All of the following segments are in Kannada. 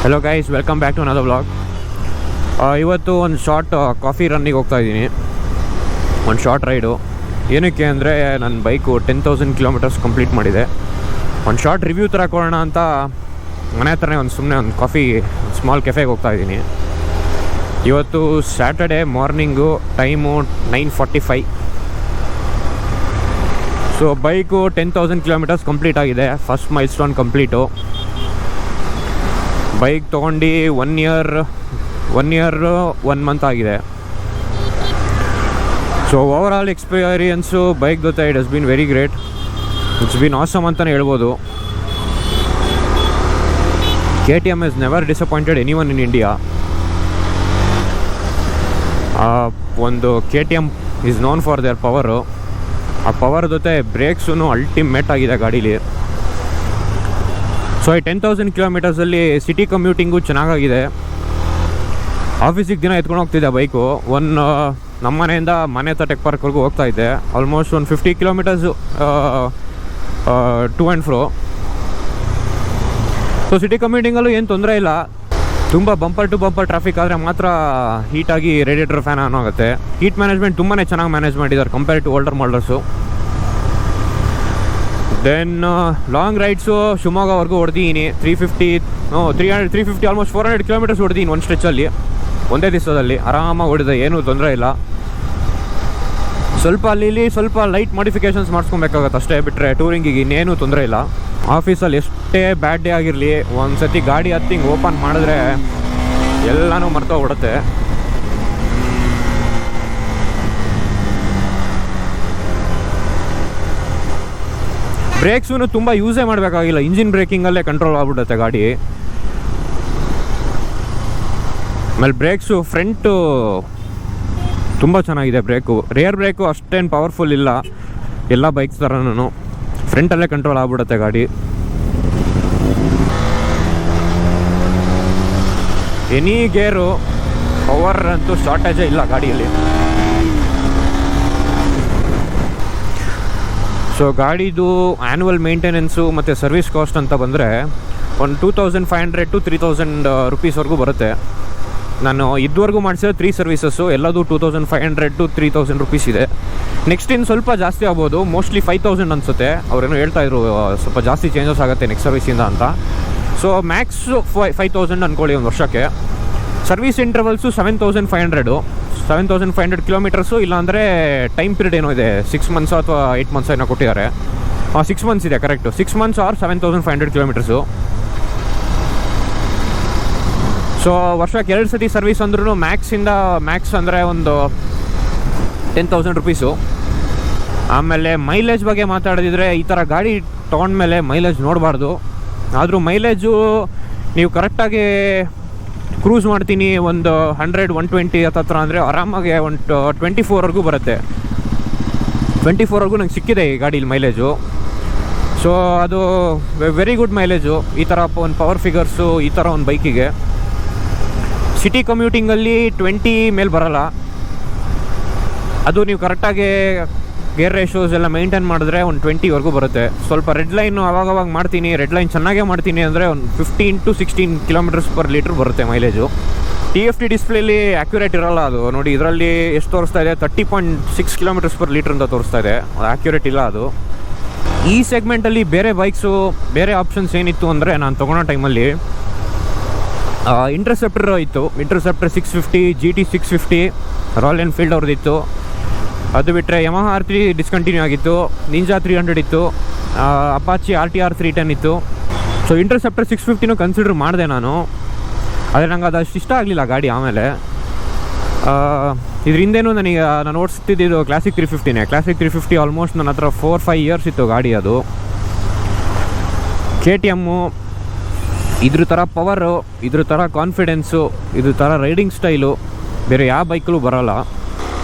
Hello guys, welcome back to another vlog. ಇವತ್ತು ಒಂದು ಶಾರ್ಟ್ ಕಾಫಿ ರನ್ನಿಗೆ ಹೋಗ್ತಾ ಇದ್ದೀನಿ, ಒಂದು ಶಾರ್ಟ್ ರೈಡು. ಏನಕ್ಕೆ ಅಂದರೆ ನನ್ನ ಬೈಕು 10,000 ಕಿಲೋಮೀಟರ್ಸ್ ಕಂಪ್ಲೀಟ್ ಮಾಡಿದೆ. ಒಂದು ಶಾರ್ಟ್ ರಿವ್ಯೂ ಥರ ಕೊಡೋಣ ಅಂತ ಮನೆ ಹತ್ರನೇ ಸುಮ್ಮನೆ ಒಂದು ಕಾಫಿ ಸ್ಮಾಲ್ ಕೆಫೆಗೆ ಹೋಗ್ತಾ ಇದ್ದೀನಿ. ಇವತ್ತು Saturday morning, time 9:45. So bike 10,000 kilometres complete ಆಗಿದೆ. First milestone complete. Bike ತೊಗೊಂಡು 1 ಇಯರ್ 1 ಮಂತ್ ಆಗಿದೆ. So overall experience bike ಜೊತೆ it has been very great. It's been awesome ಅಂತಲೇ ಹೇಳ್ಬೋದು. KTM has never disappointed anyone in India. ಒಂದು KTM is known for their power. ಆ ಪವರ್ ಜೊತೆ ಬ್ರೇಕ್ಸೂ ಅಲ್ಟಿಮೇಟ್ ಆಗಿದೆ ಗಾಡೀಲಿ. ಸೊ ಈ 10,000 ಕಿಲೋಮೀಟರ್ಸಲ್ಲಿ ಸಿಟಿ ಕಮ್ಯೂಟಿಂಗು ಚೆನ್ನಾಗಾಗಿದೆ. ಆಫೀಸಿಗೆ ದಿನ ಎತ್ಕೊಂಡು ಹೋಗ್ತಿದ್ದೆ ಬೈಕು. ನಮ್ಮ ಮನೆಯಿಂದ ಮನೆ ಹತ್ರ ಟೆಕ್ ಪಾರ್ಕ್ವರೆಗೂ ಹೋಗ್ತಾ ಇದ್ದೆ. ಆಲ್ಮೋಸ್ಟ್ ಒಂದು 50 kilometres to and fro. So city ಕಮ್ಯೂಟಿಂಗಲ್ಲೂ ಏನು ತೊಂದರೆ ಇಲ್ಲ. ತುಂಬ ಬಂಪರ್ ಟು ಬಂಪರ್ ಟ್ರಾಫಿಕ್ ಆದರೆ ಮಾತ್ರ ಹೀಟಾಗಿ ರೇಡಿಯೇಟರ್ ಫ್ಯಾನ್ ಆನ್ ಆಗುತ್ತೆ. ಹೀಟ್ ಮ್ಯಾನೇಜ್ಮೆಂಟ್ ತುಂಬಾ ಚೆನ್ನಾಗಿ ಮ್ಯಾನೇಜ್ ಮಾಡಿದ್ದಾರೆ compare to older models. Then long rides ಶಿವಮೊಗ್ಗವರೆಗೂ ಹೊಡೆದಿದ್ದೀನಿ. 350 ಆಲ್ಮೋಸ್ಟ್ 400 ಕಿಲೋಮೀಟರ್ಸ್ ಹೊಡೆದಿದ್ದೀನಿ ಒಂದು ಸ್ಟ್ರೆಚ್ಚಲ್ಲಿ, ಒಂದೇ ದಿವಸದಲ್ಲಿ ಆರಾಮಾಗಿ ಹೊಡೆದೆ. ಏನೂ ತೊಂದರೆ ಇಲ್ಲ. ಸ್ವಲ್ಪ ಅಲ್ಲಿ ಸ್ವಲ್ಪ ಲೈಟ್ ಮಾಡಿಫಿಕೇಷನ್ಸ್ ಮಾಡಿಸ್ಕೊಬೇಕಾಗತ್ತೆ ಅಷ್ಟೇ, ಬಿಟ್ಟರೆ ಟೂರಿಂಗಿಗೆ ಇನ್ನೇನು ತೊಂದರೆ ಇಲ್ಲ. ಆಫೀಸಲ್ಲಿ ಎಷ್ಟೇ ಬ್ಯಾಡ್ ಡೇ ಆಗಿರಲಿ, ಒಂದು ಸತಿ ಗಾಡಿ ಹತ್ತಿಂಗ್ ಓಪನ್ ಮಾಡಿದ್ರೆ ಎಲ್ಲನೂ ಮರ್ತೋಗ್ಬಿಡುತ್ತೆ. ಬ್ರೇಕ್ಸೂ ತುಂಬ ಯೂಸೇ ಮಾಡಬೇಕಾಗಿಲ್ಲ, ಇಂಜಿನ್ ಬ್ರೇಕಿಂಗಲ್ಲೇ ಕಂಟ್ರೋಲ್ ಆಗ್ಬಿಡುತ್ತೆ ಗಾಡಿ. ಆಮೇಲೆ ಬ್ರೇಕ್ಸು ಫ್ರಂಟು ತುಂಬ ಚೆನ್ನಾಗಿದೆ. ರೇರ್ ಬ್ರೇಕು ಅಷ್ಟೇನು ಪವರ್ಫುಲ್ ಇಲ್ಲ, ಎಲ್ಲ ಬೈಕ್ಸ್ ಥರನೂ ಫ್ರಂಟಲ್ಲೇ ಕಂಟ್ರೋಲ್ ಆಗ್ಬಿಡುತ್ತೆ ಗಾಡಿ. ಎನಿ ಗೇರು ಪವರ್ ಅಂತೂ ಶಾರ್ಟೇಜೇ ಇಲ್ಲ ಗಾಡಿಯಲ್ಲಿ. ಸೊ ಗಾಡಿದು ಆ್ಯನ್ಯುವಲ್ ಮೇಂಟೆನೆನ್ಸು ಮತ್ತು ಸರ್ವಿಸ್ ಕಾಸ್ಟ್ ಅಂತ ಬಂದರೆ ಒಂದು 2,500 to 3,000 ರುಪೀಸ್ವರೆಗೂ ಬರುತ್ತೆ. ನಾನು ಇದುವರೆಗೂ ಮಾಡಿಸಿರೋ 3 ಸರ್ವಿಸಸ್ಸು ಎಲ್ಲದು 2,500 to 3,000 ರುಪೀಸ್ ಇದೆ. ನೆಕ್ಸ್ಟ್ ಇನ್ನು ಸ್ವಲ್ಪ ಜಾಸ್ತಿ ಆಗ್ಬೋದು, ಮೋಸ್ಟ್ಲಿ 5,000 ಅನಿಸುತ್ತೆ. ಅವರೇನೋ ಹೇಳ್ತಾಯಿದ್ರು ಸ್ವಲ್ಪ ಜಾಸ್ತಿ ಚೇಂಜಸ್ ಆಗುತ್ತೆ ನೆಕ್ಸ್ಟ್ ಸರ್ವಿಸಿಂದ ಅಂತ. ಸೊ ಮ್ಯಾಕ್ಸ್ 5,000 ಅಂದ್ಕೊಳ್ಳಿ ಒಂದು ವರ್ಷಕ್ಕೆ. Service intervals 7,500 kilometres. ಇಲ್ಲಾಂದರೆ ಟೈಮ್ ಪೀರಿಯಡ್ ಏನೋ ಇದೆ, 6 ಮಂತ್ಸ್ ಅಥವಾ 8 ಮಂತ್ಸ್ ಏನೋ ಕೊಟ್ಟಿದ್ದಾರೆ. 6 ಮಂತ್ಸ್ ಇದೆ correct. 6 months or 7,500 kilometres. So ವರ್ಷಕ್ಕೆ 2 ಸತಿ ಸರ್ವಿಸ್ ಅಂದ್ರೂ ಮ್ಯಾಕ್ಸ್ ಅಂದರೆ ಒಂದು 10,000 ರುಪೀಸು. ಆಮೇಲೆ ಮೈಲೇಜ್ ಬಗ್ಗೆ ಮಾತಾಡಿದ್ರೆ, ಈ ಥರ ಗಾಡಿ ತೊಗೊಂಡ್ಮೇಲೆ ಮೈಲೇಜ್ ನೋಡಬಾರ್ದು. ಆದರೂ ಮೈಲೇಜು ನೀವು ಕರೆಕ್ಟಾಗಿ ಕ್ರೂಸ್ ಮಾಡ್ತೀನಿ ಒಂದು 100-120 ಹತ್ರ ಅಂದರೆ ಆರಾಮಾಗಿ ಒಂದು 24ವರೆಗೂ ಬರುತ್ತೆ. 24ವರೆಗೂ ನಂಗೆ ಸಿಕ್ಕಿದೆ ಈ ಗಾಡೀಲಿ ಮೈಲೇಜು. ಸೊ ಅದು ವೆರಿ ಗುಡ್ ಮೈಲೇಜು ಈ ಥರ ಒಂದು ಪವರ್ ಫಿಗರ್ಸು ಈ ಥರ ಒಂದು ಬೈಕಿಗೆ. ಸಿಟಿ ಕಮ್ಯೂಟಿಂಗಲ್ಲಿ 20 ಮೇಲೆ ಬರೋಲ್ಲ. ಅದು ನೀವು ಕರೆಕ್ಟಾಗಿ ಗೇರ್ ರೇಷೋಸ್ ಎಲ್ಲ ಮೇಂಟೈನ್ ಮಾಡಿದ್ರೆ ಒಂದು 20ವರೆಗೂ ಬರುತ್ತೆ. ಸ್ವಲ್ಪ ರೆಡ್ ಲೈನು ಅವಾಗವಾಗ ಮಾಡ್ತೀನಿ, ರೆಡ್ ಲೈನ್ ಚೆನ್ನಾಗೇ ಮಾಡ್ತೀನಿ ಅಂದರೆ ಒಂದು 15 to 16 ಕಿಲೋಮೀಟರ್ಸ್ ಪರ್ ಲೀಟ್ರ್ ಬರುತ್ತೆ ಮೈಲೇಜು. TFT ಡಿಸ್ಪ್ಲೇಲಿ ಆ್ಯಕ್ಯುರೇಟ್ ಇರೋಲ್ಲ ಅದು. ನೋಡಿ ಇದರಲ್ಲಿ ಎಷ್ಟು ತೋರಿಸ್ತಾ ಇದೆ, 30.6 ಕಿಲೋಮೀಟರ್ಸ್ ಪರ್ ಲೀಟ್ರ್ ಅಂತ ತೋರಿಸ್ತಾ ಇದೆ. ಅದು ಆ್ಯಕ್ಯುರೇಟ್ ಇಲ್ಲ ಅದು. ಈ ಸೆಗ್ಮೆಂಟಲ್ಲಿ ಬೇರೆ ಬೈಕ್ಸು ಬೇರೆ ಆಪ್ಷನ್ಸ್ ಏನಿತ್ತು ಅಂದರೆ, ನಾನು ತೊಗೊಳೋ ಟೈಮಲ್ಲಿ ಇಂಟರ್ಸೆಪ್ಟರ್ ಇತ್ತು. ಇಂಟರ್ಸೆಪ್ಟರ್ 650, GT 650 ರಾಯಲ್ ಎನ್ಫೀಲ್ಡ್ ಅವ್ರದ್ದಿತ್ತು. ಅದು ಬಿಟ್ಟರೆ ಯಮಹಾ R3 ಡಿಸ್ಕಂಟಿನ್ಯೂ ಆಗಿತ್ತು. ನಿಂಜಾ 300 ಇತ್ತು. ಅಪಾಚಿ RTR 310 ಇತ್ತು. ಸೊ ಇಂಟರ್ಸೆಪ್ಟರ್ 650 ಕನ್ಸಿಡರ್ ಮಾಡಿದೆ ನಾನು, ಆದರೆ ನಂಗೆ ಅದು ಅಷ್ಟು ಇಷ್ಟ ಆಗಲಿಲ್ಲ ಗಾಡಿ. ಆಮೇಲೆ ಇದರಿಂದೇನು ನಾನು ಓಡಿಸ್ತಿದ್ದು ಕ್ಲಾಸಿಕ್ 350ನೇ. ಕ್ಲಾಸಿಕ್ 350 ಆಲ್ಮೋಸ್ಟ್ ನನ್ನ ಹತ್ರ 4-5 ಇಯರ್ಸ್ ಇತ್ತು ಗಾಡಿ ಅದು. KTMು ಇದ್ರ ಥರ ಪವರು, ಇದ್ರ ಥರ ಕಾನ್ಫಿಡೆನ್ಸು, ಇದ್ರ ಥರ ರೈಡಿಂಗ್ ಸ್ಟೈಲು ಬೇರೆ ಯಾವ ಬೈಕಲ್ಲೂ ಬರೋಲ್ಲ.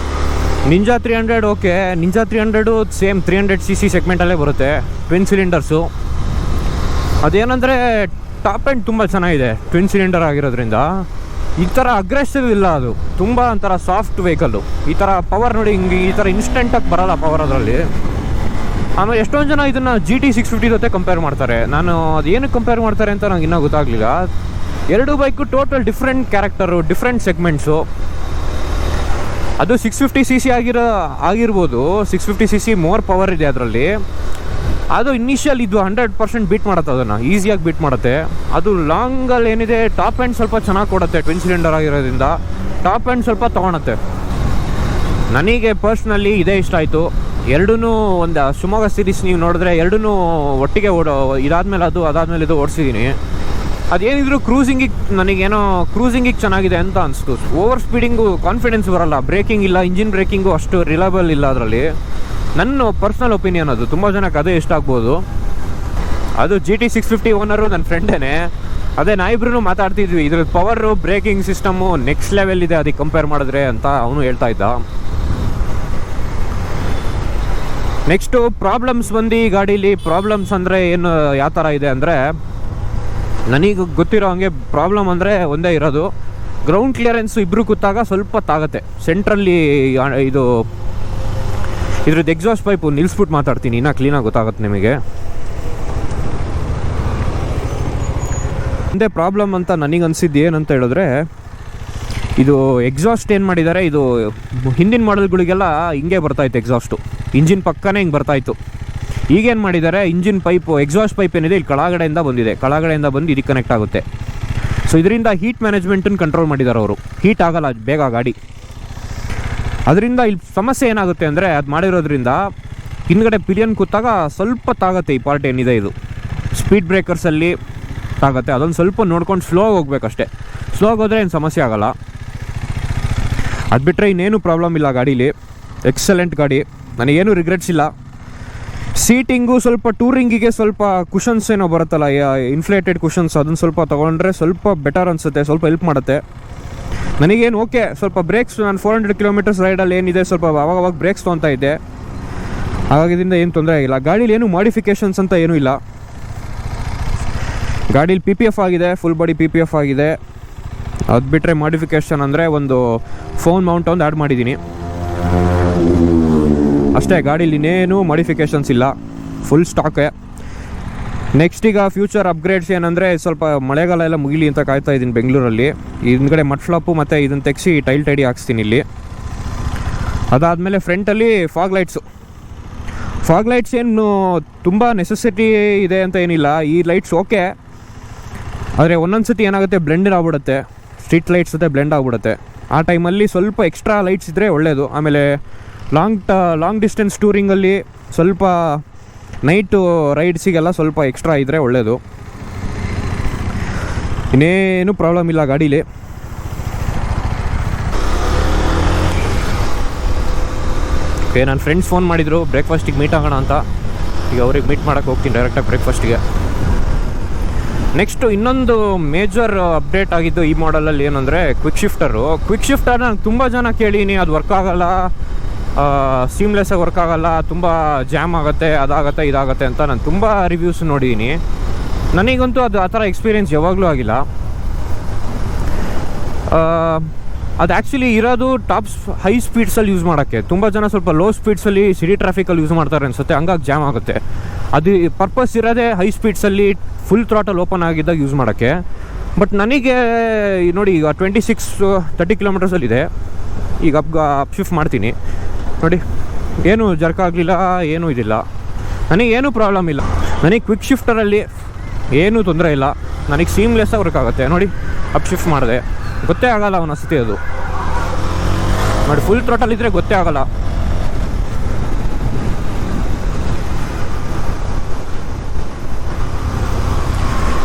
Ninja 300 okay, ninja 300 same 300cc ಸೆಗ್ಮೆಂಟಲ್ಲೇ ಬರುತ್ತೆ, ಟ್ವಿನ್ ಸಿಲಿಂಡರ್ಸು. ಅದೇನಂದರೆ ಟಾಪ್ ಎಂಡ್ ತುಂಬ ಚೆನ್ನಾಗಿದೆ, ಟ್ವಿನ್ ಸಿಲಿಂಡರ್ ಆಗಿರೋದ್ರಿಂದ. ಈ ಥರ ಅಗ್ರೆಸಿವ್ ಇಲ್ಲ, ಅದು ತುಂಬ ಒಂಥರ ಸಾಫ್ಟ್ ವೆಹಿಕಲ್ಲು. ಈ ಥರ ಪವರ್ ನೋಡಿ, ಹಿಂಗೆ ಈ ಥರ ಇನ್ಸ್ಟೆಂಟಾಗಿ ಬರೋಲ್ಲ ಪವರ್ ಅದರಲ್ಲಿ. ಆಮೇಲೆ ಎಷ್ಟೊಂದು ಜನ ಇದನ್ನು GT 650 ಜೊತೆ ಕಂಪೇರ್ ಮಾಡ್ತಾರೆ. ನಾನು ಅದು ಏನಕ್ಕೆ ಕಂಪೇರ್ ಮಾಡ್ತಾರೆ ಅಂತ ನಂಗೆ ಇನ್ನೂ ಗೊತ್ತಾಗಲಿಲ್ಲ. ಎರಡು bike total different character, different segments. ಅದು 650 cc ಆಗಿರ್ಬೋದು. 650 cc ಮೋರ್ ಪವರ್ ಇದೆ ಅದರಲ್ಲಿ. ಅದು ಇನಿಷಿಯಲ್ ಇದು 100% ಬೀಟ್ ಮಾಡುತ್ತೆ, ಅದನ್ನು ಈಸಿಯಾಗಿ ಬೀಟ್ ಮಾಡುತ್ತೆ. ಅದು ಲಾಂಗಲ್ಲಿ ಏನಿದೆ ಟಾಪ್ ಎಂಡ್ ಸ್ವಲ್ಪ ಚೆನ್ನಾಗಿ ಕೊಡುತ್ತೆ, ಟ್ವಿನ್ ಸಿಲಿಂಡರ್ ಆಗಿರೋದ್ರಿಂದ ಟಾಪ್ ಎಂಡ್ ಸ್ವಲ್ಪ ತೊಗೊಳುತ್ತೆ. ನನಗೆ ಪರ್ಸ್ನಲಿ ಇದೇ ಇಷ್ಟ ಆಯಿತು. ಎರಡೂ ಒಂದು ಶಿವಮೊಗ್ಗ ಸೀರೀಸ್ ನೀವು ನೋಡಿದ್ರೆ ಎರಡೂ ಒಟ್ಟಿಗೆ ಇದಾದ್ಮೇಲೆ ಅದಾದ್ಮೇಲೆ ಇದು ಓಡಿಸಿದ್ದೀನಿ. ಅದೇನಿದ್ರು ಕ್ರೂಸಿಂಗಿಗೆ ನನಗೇನೋ ಕ್ರೂಸಿಂಗಿಗೆ ಚೆನ್ನಾಗಿದೆ ಅಂತ ಅನಿಸ್ತು. ಓವರ್ ಸ್ಪೀಡಿಂಗು ಕಾನ್ಫಿಡೆನ್ಸ್ ಬರಲ್ಲ, ಬ್ರೇಕಿಂಗ್ ಇಲ್ಲ, ಇಂಜಿನ್ ಬ್ರೇಕಿಂಗು ಅಷ್ಟು ರಿಲಯಬಲ್ ಇಲ್ಲ ಅದರಲ್ಲಿ. ನನ್ನ ಪರ್ಸ್ನಲ್ ಒಪಿನಿಯನ್ ಅದು. ತುಂಬ ಜನಕ್ಕೆ ಅದೇ ಇಷ್ಟ ಆಗ್ಬೋದು. ಅದು GT 650 ಓನರು ನನ್ನ ಫ್ರೆಂಡೇನೆ. ಅದೇ ನಾವಿಬ್ರು ಮಾತಾಡ್ತಿದ್ವಿ, ಇದ್ರ power breaking system next level ಇದೆ ಅದಕ್ಕೆ ಕಂಪೇರ್ ಮಾಡಿದ್ರೆ ಅಂತ ಅವನು ಹೇಳ್ತಾ ಇದ್ದ. ನೆಕ್ಸ್ಟು ಪ್ರಾಬ್ಲಮ್ಸ್ ಬಂದು ಈ ಗಾಡೀಲಿ ಪ್ರಾಬ್ಲಮ್ಸ್ ಅಂದರೆ ಏನು ಯಾವ ಥರ ಇದೆ ಅಂದರೆ, ನನಗೆ ಗೊತ್ತಿರೋ ಹಂಗೆ ಪ್ರಾಬ್ಲಮ್ ಅಂದರೆ ಒಂದೇ ಇರೋದು, ಗ್ರೌಂಡ್ ಕ್ಲಿಯರೆನ್ಸು ಇಬ್ಬರು ಕೂತಾಗ ಸ್ವಲ್ಪ ತಾಗುತ್ತೆ. ಸೆಂಟ್ರಲ್ಲಿ ಇದ್ರದ್ದು ಎಕ್ಸಾಸ್ಟ್ ಪೈಪು ನಿಲ್ಲಿಸ್ಬಿಟ್ಟು ಮಾತಾಡ್ತೀನಿ, ಇನ್ನೂ ಕ್ಲೀನಾಗಿ ಗೊತ್ತಾಗುತ್ತೆ ನಿಮಗೆ. ಒಂದೇ ಪ್ರಾಬ್ಲಮ್ ಅಂತ ನನಗೆ ಅನಿಸಿದ್ದು ಏನಂತ ಹೇಳಿದ್ರೆ, ಇದು ಎಕ್ಸಾಸ್ಟ್ ಏನು ಮಾಡಿದ್ದಾರೆ, ಇದು ಹಿಂದಿನ ಮಾಡೆಲ್ಗಳಿಗೆಲ್ಲ ಹಿಂಗೆ ಬರ್ತಾಯಿತ್ತು ಎಕ್ಸಾಸ್ಟು, ಇಂಜಿನ್ ಪಕ್ಕನೇ ಹಿಂಗೆ ಬರ್ತಾಯಿತ್ತು. ಈಗೇನು ಮಾಡಿದ್ದಾರೆ, ಇಂಜಿನ್ ಪೈಪು ಎಕ್ಸಾಸ್ಟ್ ಪೈಪ್ ಏನಿದೆ ಇಲ್ಲಿ ಕೆಳಗಡೆಯಿಂದ ಬಂದಿದೆ, ಕೆಳಗಡೆಯಿಂದ ಬಂದು ಇದಕ್ಕೆ ಕನೆಕ್ಟ್ ಆಗುತ್ತೆ. ಸೊ ಇದರಿಂದ ಹೀಟ್ ಮ್ಯಾನೇಜ್ಮೆಂಟನ್ನು ಕಂಟ್ರೋಲ್ ಮಾಡಿದ್ದಾರೆ ಅವರು. ಹೀಟ್ ಆಗಲ್ಲ ಬೇಗ ಗಾಡಿ. ಅದರಿಂದ ಇಲ್ಲಿ ಸಮಸ್ಯೆ ಏನಾಗುತ್ತೆ ಅಂದರೆ, ಅದು ಮಾಡಿರೋದ್ರಿಂದ ಹಿಂದ್ಗಡೆ ಪಿಲಿಯನ್ ಕೂತಾಗ ಸ್ವಲ್ಪ ತಾಗುತ್ತೆ ಈ ಪಾರ್ಟ್ ಏನಿದೆ ಇದು. ಸ್ಪೀಡ್ ಬ್ರೇಕರ್ಸಲ್ಲಿ ತಾಗುತ್ತೆ, ಅದೊಂದು ಸ್ವಲ್ಪ ನೋಡ್ಕೊಂಡು ಸ್ಲೋ ಹೋಗ್ಬೇಕಷ್ಟೆ. ಸ್ಲೋ ಹೋದರೆ ಏನು ಸಮಸ್ಯೆ ಆಗೋಲ್ಲ. ಅದು ಬಿಟ್ಟರೆ ಇನ್ನೇನು ಪ್ರಾಬ್ಲಮ್ ಇಲ್ಲ ಗಾಡೀಲಿ. ಎಕ್ಸಲೆಂಟ್ ಗಾಡಿ, ನನಗೇನು ರಿಗ್ರೆಟ್ಸ್ ಇಲ್ಲ. ಸೀಟಿಂಗು ಸ್ವಲ್ಪ ಟೂರಿಂಗಿಗೆ ಸ್ವಲ್ಪ ಕುಷನ್ಸ್ ಏನೋ ಬರುತ್ತಲ್ಲ, ಇನ್ಫ್ಲೇಟೆಡ್ ಕುಷನ್ಸ್, ಅದನ್ನು ಸ್ವಲ್ಪ ತೊಗೊಂಡ್ರೆ ಸ್ವಲ್ಪ ಬೆಟರ್ ಅನಿಸುತ್ತೆ, ಸ್ವಲ್ಪ ಹೆಲ್ಪ್ ಮಾಡುತ್ತೆ. ನನಗೇನು ಓಕೆ, ಸ್ವಲ್ಪ ಬ್ರೇಕ್ಸ್ ನಾನು 400 ಕಿಲೋಮೀಟರ್ಸ್ ರೈಡಲ್ಲಿ ಏನಿದೆ ಸ್ವಲ್ಪ ಅವಾಗವಾಗ ಬ್ರೇಕ್ಸ್ ತೊಗೊತಾ ಇದ್ದೆ, ಹಾಗಾಗಿದ್ದರಿಂದ ಏನು ತೊಂದರೆ ಆಗಿಲ್ಲ. ಗಾಡೀಲಿ ಏನು ಮಾಡಿಫಿಕೇಷನ್ಸ್ ಅಂತ ಏನೂ ಇಲ್ಲ. ಗಾಡೀಲಿ PPF ಆಗಿದೆ, ಫುಲ್ ಬಾಡಿ PPF ಆಗಿದೆ. ಅದು ಬಿಟ್ಟರೆ ಮಾಡಿಫಿಕೇಷನ್ ಅಂದರೆ ಒಂದು ಫೋನ್ ಮೌಂಟ್ ಒಂದು ಆ್ಯಡ್ ಮಾಡಿದ್ದೀನಿ ಅಷ್ಟೇ. ಗಾಡೀಲಿ ಇನ್ನೇನು ಮಾಡಿಫಿಕೇಷನ್ಸ್ ಇಲ್ಲ, ಫುಲ್ ಸ್ಟಾಕೆ. ನೆಕ್ಸ್ಟ್ ಈಗ ಫ್ಯೂಚರ್ ಅಪ್ಗ್ರೇಡ್ಸ್ ಏನಂದರೆ, ಸ್ವಲ್ಪ ಮಳೆಗಾಲ ಎಲ್ಲ ಮುಗಿಲಿ ಅಂತ ಕಾಯ್ತಾ ಇದ್ದೀನಿ ಬೆಂಗಳೂರಲ್ಲಿ. ಹಿಂದ್ಗಡೆ ಮಡ್ ಫ್ಲಾಪು ಮತ್ತು ಇದನ್ನು ತೆಗೆಸಿ ಟೈಲ್ ಟೈಡಿ ಹಾಕ್ಸ್ತೀನಿ ಇಲ್ಲಿ. ಅದಾದಮೇಲೆ ಫ್ರಂಟಲ್ಲಿ ಫಾಗ್ ಲೈಟ್ಸ್ ಏನು ತುಂಬ ನೆಸೆಸಿಟಿ ಇದೆ ಅಂತ ಏನಿಲ್ಲ. ಈ ಲೈಟ್ಸ್ ಓಕೆ, ಆದರೆ ಒಂದೊಂದು ಸತಿ ಏನಾಗುತ್ತೆ, ಬ್ಲೆಂಡ್ ಆಗ್ಬಿಡುತ್ತೆ, ಸ್ಟ್ರೀಟ್ ಲೈಟ್ಸ್ ಜೊತೆ ಬ್ಲೆಂಡ್ ಆಗಿಬಿಡುತ್ತೆ. ಆ ಟೈಮಲ್ಲಿ ಸ್ವಲ್ಪ ಎಕ್ಸ್ಟ್ರಾ ಲೈಟ್ಸ್ ಇದ್ದರೆ ಒಳ್ಳೆಯದು. ಆಮೇಲೆ ಲಾಂಗ್ ಡಿಸ್ಟೆನ್ಸ್ ಟೂರಿಂಗಲ್ಲಿ ಸ್ವಲ್ಪ ನೈಟು ರೈಡ್ಸಿಗೆಲ್ಲ ಸ್ವಲ್ಪ ಎಕ್ಸ್ಟ್ರಾ ಇದ್ದರೆ ಒಳ್ಳೆಯದು. ಇನ್ನೇನು ಪ್ರಾಬ್ಲಮ್ ಇಲ್ಲ ಗಾಡೀಲಿ. ಓಕೆ, ನನ್ನ ಫ್ರೆಂಡ್ಸ್ ಫೋನ್ ಮಾಡಿದರು ಬ್ರೇಕ್ಫಾಸ್ಟಿಗೆ ಮೀಟ್ ಆಗೋಣ ಅಂತ. ಈಗ ಅವ್ರಿಗೆ ಮೀಟ್ ಮಾಡೋಕ್ಕೆ ಹೋಗ್ತೀನಿ ಡೈರೆಕ್ಟಾಗಿ ಬ್ರೇಕ್ಫಾಸ್ಟಿಗೆ. ನೆಕ್ಸ್ಟು ಇನ್ನೊಂದು ಮೇಜರ್ ಅಪ್ಡೇಟ್ ಆಗಿದ್ದು ಈ ಮಾಡಲಲ್ಲಿ ಏನಂದರೆ, ಕ್ವಿಕ್ ಶಿಫ್ಟರ್ ನಾನು ತುಂಬ ಜನ ಕೇಳೀನಿ, ಅದು ವರ್ಕ್ ಆಗೋಲ್ಲ, ಸೀಮ್ಲೆಸ್ಸಾಗಿ ವರ್ಕ್ ಆಗೋಲ್ಲ, ತುಂಬ ಜಾಮ್ ಆಗುತ್ತೆ, ಅದಾಗುತ್ತೆ ಇದಾಗುತ್ತೆ ಅಂತ ನಾನು ತುಂಬ ರಿವ್ಯೂಸ್ ನೋಡಿದ್ದೀನಿ. ನನಗಂತೂ ಅದು ಆ ಥರ ಎಕ್ಸ್ಪೀರಿಯೆನ್ಸ್ ಯಾವಾಗಲೂ ಆಗಿಲ್ಲ. ಅದು ಆ್ಯಕ್ಚುಲಿ ಇರೋದು ಹೈ ಸ್ಪೀಡ್ಸಲ್ಲಿ ಯೂಸ್ ಮಾಡೋಕ್ಕೆ. ತುಂಬ ಜನ ಸ್ವಲ್ಪ ಲೋ ಸ್ಪೀಡ್ಸಲ್ಲಿ ಸಿಟಿ ಟ್ರಾಫಿಕಲ್ಲಿ ಯೂಸ್ ಮಾಡ್ತಾರೆ ಅನಿಸುತ್ತೆ, ಹಂಗಾಗಿ ಜಾಮ್ ಆಗುತ್ತೆ. ಅದು ಪರ್ಪಸ್ ಇರೋದೇ ಹೈ ಸ್ಪೀಡ್ಸಲ್ಲಿ ಫುಲ್ ಥ್ರಾಟಲ್ ಓಪನ್ ಆಗಿದ್ದಾಗ ಯೂಸ್ ಮಾಡೋಕ್ಕೆ. ಬಟ್ ನನಗೆ ನೋಡಿ, ಈಗ 26-30 ಕಿಲೋಮೀಟರ್ಸಲ್ಲಿದೆ. ಈಗ ಅಪ್ ಶಿಫ್ಟ್ ಮಾಡ್ತೀನಿ ನೋಡಿ, ಏನೂ ಜರ್ಕ್ ಆಗಲಿಲ್ಲ, ಏನೂ ಇದಿಲ್ಲ, ನನಗೇನು ಪ್ರಾಬ್ಲಮ್ ಇಲ್ಲ. ನನಗೆ ಕ್ವಿಕ್ ಶಿಫ್ಟರಲ್ಲಿ ಏನೂ ತೊಂದರೆ ಇಲ್ಲ, ನನಗೆ ಸೀಮ್ಲೆಸ್ಸಾಗಿ ವರ್ಕ್ ಆಗುತ್ತೆ. ನೋಡಿ, ಅಪ್ ಶಿಫ್ಟ್ ಮಾಡಿದೆ, ಗೊತ್ತೇ ಆಗೋಲ್ಲ ಅವನಸ್ತಿ ಅದು ನೋಡಿ. ಫುಲ್ ಥ್ರಾಟಲ್ ಇದ್ದರೆ ಗೊತ್ತೇ ಆಗೋಲ್ಲ.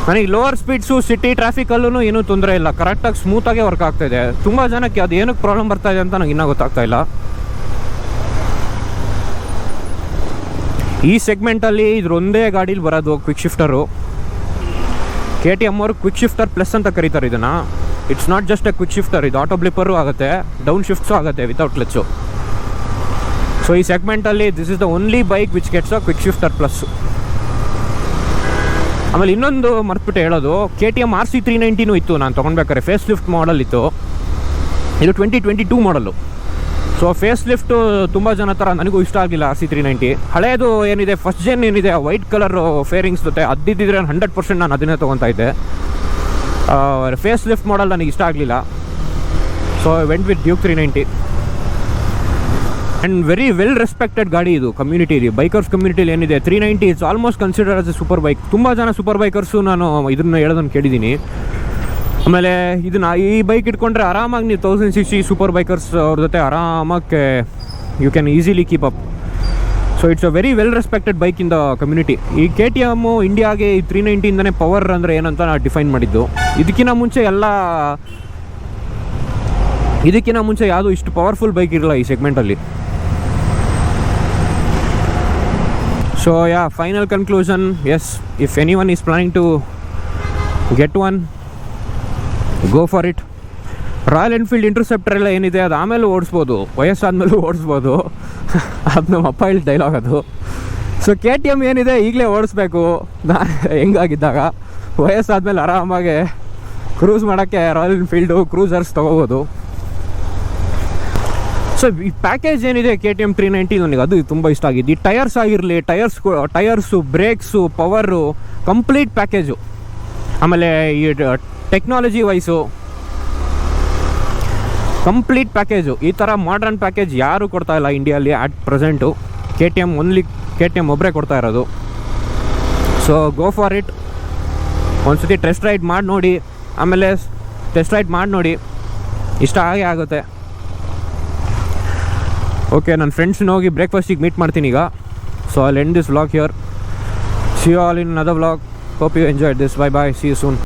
ನನಗೆ ಲೋವರ್ ಸ್ಪೀಡ್ಸು ಸಿಟಿ ಟ್ರಾಫಿಕಲ್ಲೂ ಏನೂ ತೊಂದರೆ ಇಲ್ಲ, ಕರೆಕ್ಟಾಗಿ ಸ್ಮೂತಾಗೆ ವರ್ಕ್ ಆಗ್ತಾಯಿದೆ. ತುಂಬ ಜನಕ್ಕೆ ಅದು ಏನಕ್ಕೆ ಪ್ರಾಬ್ಲಮ್ ಬರ್ತಾಯಿದೆ ಅಂತ ನನಗೆ ಇನ್ನೂ ಗೊತ್ತಾಗ್ತಾ ಇಲ್ಲ. ಈ ಸೆಗ್ಮೆಂಟಲ್ಲಿ ಇದ್ರೊಂದೇ ಗಾಡೀಲಿ ಬರೋದು ಕ್ವಿಕ್ ಶಿಫ್ಟರು. KTM ಅವರು ಕ್ವಿಕ್ ಶಿಫ್ಟರ್ ಪ್ಲಸ್ ಅಂತ ಕರೀತಾರೆ ಇದನ್ನು. It's not just a quick shifter, ಇದು ಆಟೋ ಬ್ಲಿಪ್ಪರು ಆಗುತ್ತೆ, ಡೌನ್ ಶಿಫ್ಟ್ಸು ಆಗುತ್ತೆ ವಿತೌಟ್ ಕ್ಲಚ್ಚು. ಸೊ ಈ ಸೆಗ್ಮೆಂಟಲ್ಲಿ this is the only bike which gets a quick shifter plus. ಆಮೇಲೆ ಇನ್ನೊಂದು ಮರ್ತ್ಬಿಟ್ಟು ಹೇಳೋದು, KTM RC390 ಇತ್ತು ನಾನು ತೊಗೊಳ್ಬೇಕಾದ್ರೆ, ಫೇಸ್ ಲಿಫ್ಟ್ ಮಾಡಲ್ ಇತ್ತು. ಇದು 2022 ಮಾಡಲು. ಸೊ ಫೇಸ್ ಲಿಫ್ಟು ತುಂಬ ಜನ ಥರ ನನಗೂ ಇಷ್ಟ ಆಗಿಲ್ಲ RC390. ಹಳೆಯದು ಏನಿದೆ ಫಸ್ಟ್ ಜೆನ್ ಏನಿದೆ, ವೈಟ್ ಕಲರ್ ಫೇರಿಂಗ್ಸ್ ಜೊತೆ ಅದಿದ್ದಿದ್ರೆ 100% ನಾನು ಅದನ್ನೇ ತೊಗೊತಾ ಇದ್ದೆ. ಫೇಸ್ ಲಿಫ್ಟ್ ಮಾಡಲ್ ನನಗೆ ಇಷ್ಟ ಆಗಲಿಲ್ಲ. So I went with Duke 390. And very well respected ಗಾಡಿ ಇದು ಕಮ್ಯುನಿಟಿಲಿ, ಬೈಕರ್ಸ್ ಕಮ್ಯುನಿಟಿಲಿ ಏನಿದೆ 390 it's almost consider as A super bike. ತುಂಬ ಜನ ಸೂಪರ್ ಬೈಕರ್ಸು ನಾನು ಇದನ್ನು ಹೇಳೋದನ್ನು ಕೇಳಿದ್ದೀನಿ. ಆಮೇಲೆ ಇದನ್ನು ಈ ಬೈಕ್ ಇಟ್ಕೊಂಡ್ರೆ ಆರಾಮಾಗಿ ನೀವು 1000cc ಸೂಪರ್ ಬೈಕರ್ಸ್ ಅವ್ರ ಜೊತೆ ಆರಾಮಾಗಿ you can easily keep up. So it's a very well respected bike in the community. ಈ KTM ಇಂಡಿಯಾಗೆ ಈ 390ಇಂದನೇ ಪವರ್ ಅಂದರೆ ಏನಂತ ನಾನು ಡಿಫೈನ್ ಮಾಡಿದ್ದು. ಇದಕ್ಕಿಂತ ಮುಂಚೆ ಯಾವುದೂ ಇಷ್ಟು ಪವರ್ಫುಲ್ ಬೈಕ್ ಇರಲ್ಲ ಈ ಸೆಗ್ಮೆಂಟಲ್ಲಿ. So final conclusion, yes, if anyone is planning to get one, go for it. Royal Enfield Interceptor ಎಲ್ಲ ಏನಿದೆ ಅದು ಆಮೇಲೆ ಓಡಿಸ್ಬೋದು, ವಯಸ್ಸಾದ್ಮೇಲೂ ಓಡಿಸ್ಬೋದು. ಅದು ನಮ್ಮ ಅಪ್ಪ ಹೇಳಿ ಡೈಲಾಗ್ ಅದು. ಸೊ KTM ಏನಿದೆ ಈಗಲೇ ಓಡಿಸ್ಬೇಕು ಹೆಂಗಾಗಿದ್ದಾಗ. ವಯಸ್ಸಾದ್ಮೇಲೆ ಆರಾಮಾಗೆ ಕ್ರೂಸ್ ಮಾಡೋಕ್ಕೆ ರಾಯಲ್ ಎನ್ಫೀಲ್ಡು ಕ್ರೂಸರ್ಸ್ ತೊಗೋಬೋದು. ಸೊ ಈ ಪ್ಯಾಕೇಜ್ ಏನಿದೆ KTM 390 ನನಗೆ ಅದು ತುಂಬ ಇಷ್ಟ ಆಗಿದ್ದು. ಈ ಟಯರ್ಸ್ ಆಗಿರಲಿ, tyres, brakes, power, complete package. ಆಮೇಲೆ ಈ ಟೆಕ್ನಾಲಜಿ ವೈಸು ಕಂಪ್ಲೀಟ್ ಪ್ಯಾಕೇಜು. ಈ ಥರ ಮಾಡ್ರನ್ ಪ್ಯಾಕೇಜ್ ಯಾರೂ ಕೊಡ್ತಾ ಇಲ್ಲ ಇಂಡಿಯಲ್ಲಿ ಆಟ್ ಪ್ರೆಸೆಂಟು. KTM ಒಬ್ಬರೇ ಕೊಡ್ತಾ ಇರೋದು. So go for it. ಒಂದ್ಸತಿ ಟೆಸ್ಟ್ ರೈಡ್ ಮಾಡಿ ನೋಡಿ, ಇಷ್ಟ ಆಗೇ ಆಗುತ್ತೆ. ಓಕೆ, ನನ್ನ ಫ್ರೆಂಡ್ಸ್ನ ಹೋಗಿ ಬ್ರೇಕ್ಫಾಸ್ಟಿಗೆ ಮೀಟ್ ಮಾಡ್ತೀನಿ ಈಗ. So I'll end this vlog here. See you all in another vlog. Hope you enjoyed this. Bye bye, see you soon.